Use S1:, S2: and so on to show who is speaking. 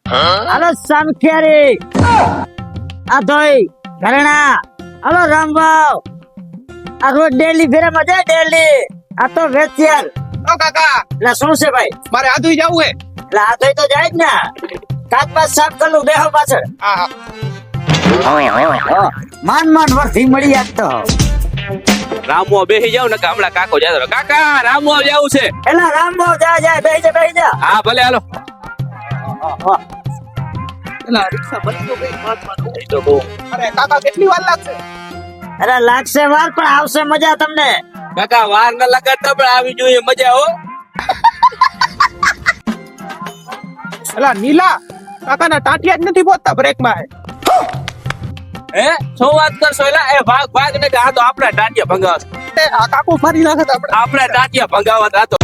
S1: હાલો સામખિયારી આ ધોઈ ઘરેણા હાલો રામભાવ આ રોજ ડેલી ફેરે મજા ડેલી આ તો વેચિયાર
S2: ઓ કાકા
S1: એટલે શું છે ભાઈ
S2: મારે આધુઈ જવું હે
S1: એટલે આ ધોઈ તો જાય જ ને કાચમાં સાફ કરલું બેહો પાછળ
S2: હા
S1: માન માન વરથી મળી આજ તો
S3: રામો બેહી જાવ ને હમણાં કાકો જાતો કાકા રામો જાવું છે
S1: એલા રામભાવ જા બેહી જા
S3: હા ભલે હાલો
S2: એલા રિક્ષા બંધ તો ગઈ પાંચ તો બહુ અરે કાકા કેટલી વાર લાગશે
S1: અરે લાગશે વાર પણ આવશે મજા તમને
S3: કાકા વાર ન લગાડતા પણ આવી જોઈએ મજા હો
S2: એલા નીલા કાકાના ટાંટિયા જ નથી પહોંચતા બ્રેકમાં
S3: હે શું વાત કરશો એલા એ ભાગ ને કે આ તો આપણા ટાટિયા ભંગાવત
S2: આ કાકુ ફરી નાખત આપણે
S3: આપણા ટાટિયા ભંગાવત આ તો